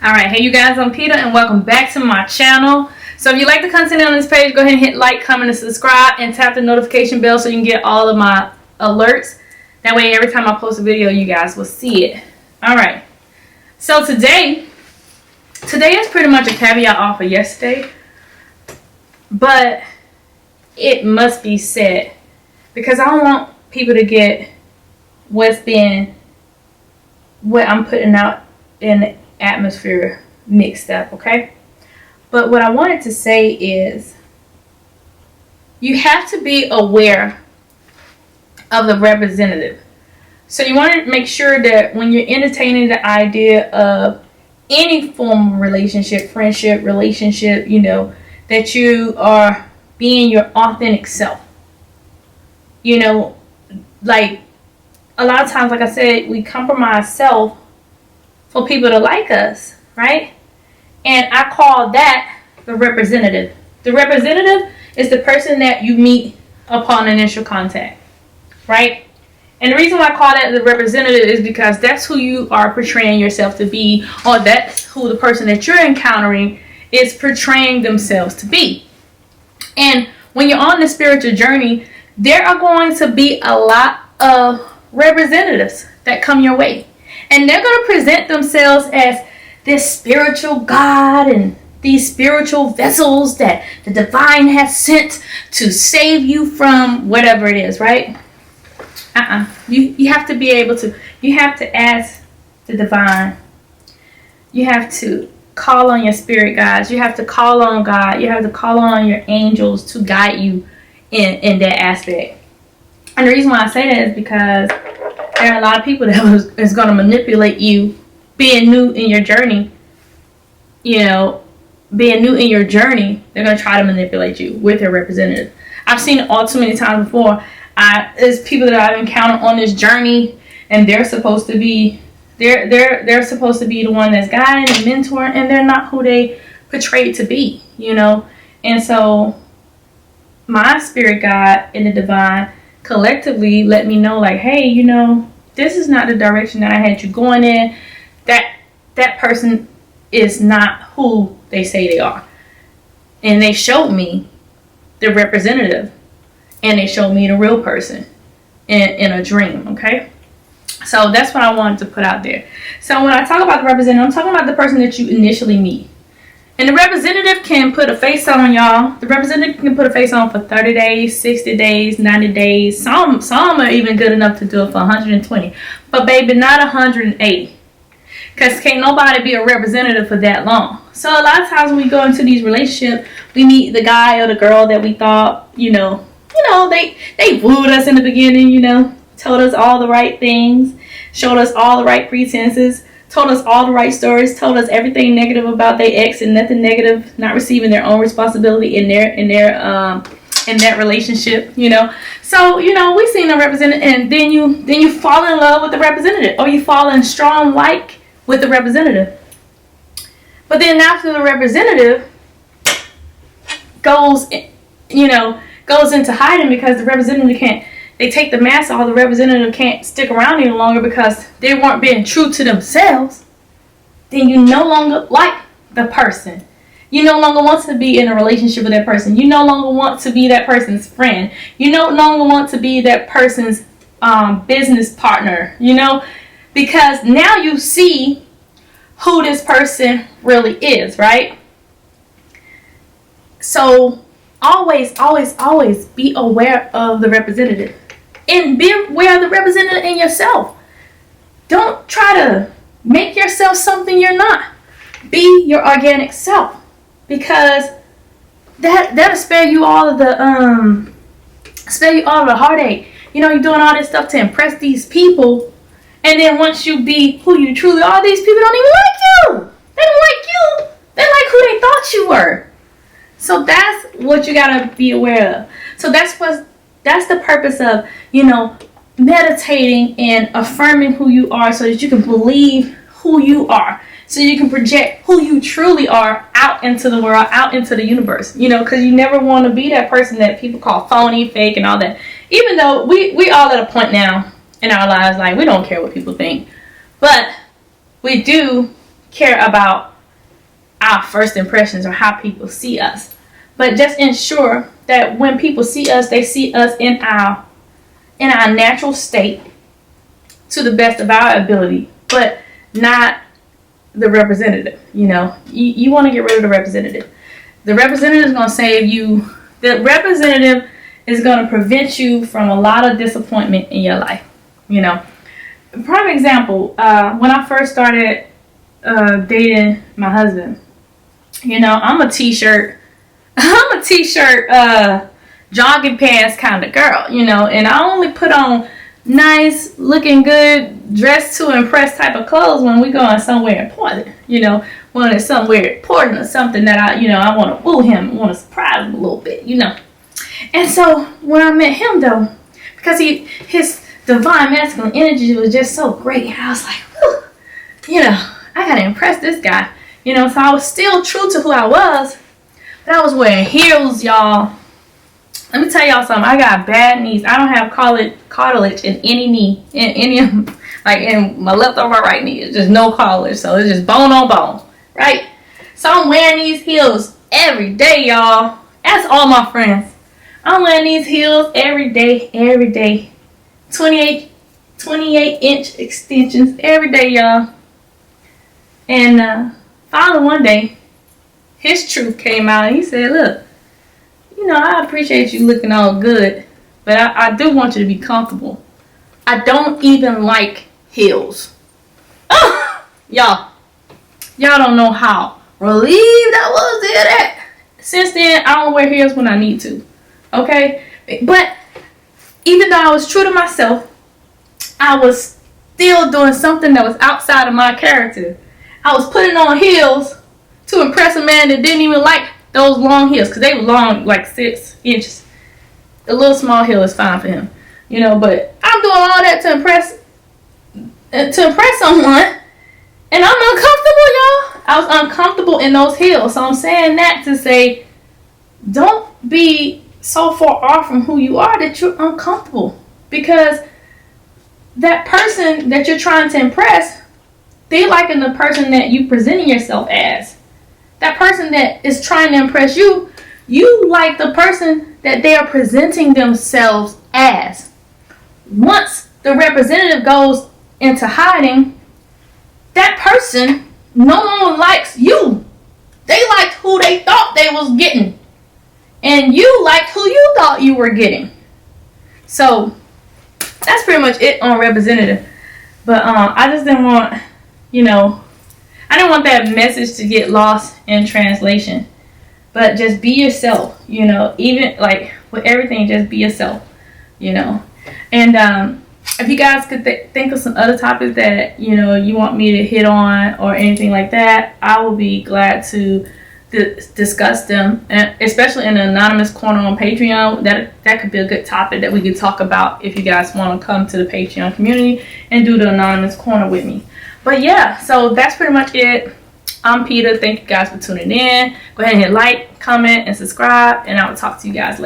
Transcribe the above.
Alright, hey you guys, I'm Peter and welcome back to my channel. So if you like the content on this page, go ahead and hit like, comment, and subscribe, and tap the notification bell so you can get all of my alerts. That way every time I post a video, you guys will see it. Alright, so today is pretty much a caveat off of yesterday, but it must be said because I don't want people to get what I'm putting out in the atmosphere mixed up, okay? But what I wanted to say is you have to be aware of the representative. So you want to make sure that when you're entertaining the idea of any form of relationship, friendship, relationship, that you are being your authentic self. Like a lot of times, like I said, we compromise self for people to like us, right? And I call that the representative. The representative is the person that you meet upon initial contact, right? And the reason why I call that the representative is because that's who you are portraying yourself to be, or that's who the person that you're encountering is portraying themselves to be. And when you're on the spiritual journey, there are going to be a lot of representatives that come your way. And they're going to present themselves as this spiritual God and these spiritual vessels that the divine has sent to save you from whatever it is, right? You have to be able to, you have to ask the divine. You have to call on your spirit guides. You have to call on God. You have to call on your angels to guide you in that aspect. And the reason why I say that is because there are a lot of people that is going to manipulate you being new in your journey. Being new in your journey, they're going to try to manipulate you with their representative. I've seen it all too many times before. There's people that I've encountered on this journey, and they're supposed to be they're supposed to be the one that's guiding and mentoring, and they're not who they portrayed to be, And so my spirit guide and the divine collectively let me know, like, hey, this is not the direction that I had you going in. That person is not who they say they are. And they showed me the representative, and they showed me the real person in a dream, okay? So that's what I wanted to put out there. So when I talk about the representative, I'm talking about the person that you initially meet. And the representative can put a face on, y'all. The representative can put a face on for 30 days, 60 days, 90 days. Some are even good enough to do it for 120. But baby, not 180. Because can't nobody be a representative for that long. So a lot of times when we go into these relationships, we meet the guy or the girl that we thought, they wooed us in the beginning, told us all the right things, showed us all the right pretenses, told us all the right stories, told us everything negative about their ex and nothing negative, not receiving their own responsibility in that relationship, So, we seen them represented, and then you fall in love with the representative, or you fall in strong like with the representative. But then after the representative goes into hiding because the representative they take the mask off, the representative can't stick around any longer because they weren't being true to themselves, then you no longer like the person. You no longer want to be in a relationship with that person. You no longer want to be that person's friend. You no longer want to be that person's business partner, because now you see who this person really is, right? So always be aware of the representative. And be aware of the representative in yourself. Don't try to make yourself something you're not. Be your organic self, because that'll spare you all of the heartache. You're doing all this stuff to impress these people, and then once you be who you truly are, these people don't even like you. They don't like you. They like who they thought you were. So that's what you gotta be aware of. So that's the purpose of, meditating and affirming who you are so that you can believe who you are. So you can project who you truly are out into the world, out into the universe. Because you never want to be that person that people call phony, fake, and all that. Even though we all at a point now in our lives, like, we don't care what people think. But we do care about our first impressions or how people see us. But just ensure that when people see us, they see us in our natural state to the best of our ability, but not the representative. You want to get rid of the representative. The representative is going to save you. The representative is going to prevent you from a lot of disappointment in your life. Prime example, when I first started dating my husband, I'm a t-shirt jogging pants kind of girl, and I only put on nice looking good dress to impress type of clothes when we going somewhere important, when it's somewhere important or something that I want to woo him, want to surprise him a little bit, And so when I met him though, because his divine masculine energy was just so great, I was like, whew, I gotta impress this guy, so I was still true to who I was, but I was wearing heels, y'all. Let me tell y'all something. I got bad knees. I don't have cartilage in any knee, in any of like in my left or my right knee. It's just no cartilage, so it's just bone on bone, right? So I'm wearing these heels every day, y'all. That's all my friends. I'm wearing these heels every day, 28 inch extensions every day, y'all. And finally one day, his truth came out and he said, look, I appreciate you looking all good, but I do want you to be comfortable. I don't even like heels. Y'all don't know how relieved I was to hear that. Since then, I don't wear heels when I need to. Okay? But even though I was true to myself, I was still doing something that was outside of my character. I was putting on heels to impress a man that didn't even like those long heels, because they were long, like 6 inches. A little small heel is fine for him, but I'm doing all that to impress someone, and I'm uncomfortable, y'all. I was uncomfortable in those heels. So I'm saying that to say, don't be so far off from who you are that you're uncomfortable, because that person that you're trying to impress, they liking the person that you presenting yourself as. That person that is trying to impress you, you like the person that they are presenting themselves as. Once the representative goes into hiding, that person no longer likes you. They liked who they thought they was getting. And you liked who you thought you were getting. So, that's pretty much it on representative. But I just didn't want, I didn't want that message to get lost in translation. But just be yourself, even like with everything, just be yourself, And if you guys could think of some other topics that, you want me to hit on or anything like that, I will be glad to discuss them, and especially in the Anonymous Corner on Patreon. That could be a good topic that we could talk about if you guys want to come to the Patreon community and do the Anonymous Corner with me. But yeah, so that's pretty much it. I'm Peter. Thank you guys for tuning in. Go ahead and hit like, comment, and subscribe, and I will talk to you guys later.